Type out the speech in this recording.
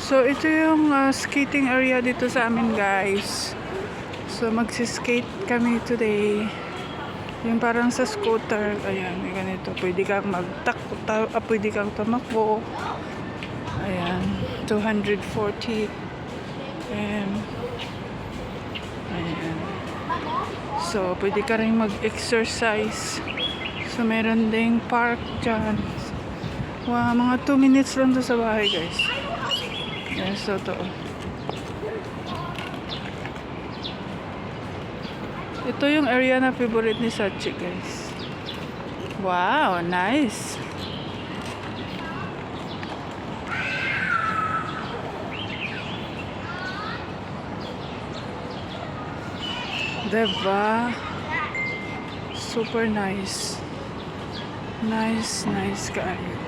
So, ito yung skating area dito sa amin, guys. So, magsiskate kami today. Yung parang sa scooter. Ayan, may ganito. Pwede kang pwede kang tumakbo. Ayan, 240. And, ayan. So, pwede ka rin mag-exercise. So, meron ding park dyan. Wow, mga 2 minutes lang to sa bahay, guys. Yes, so to. Ito yung area na favorite ni Sachi, guys. Wow, nice. Diba? Super nice. Nice, nice kayo.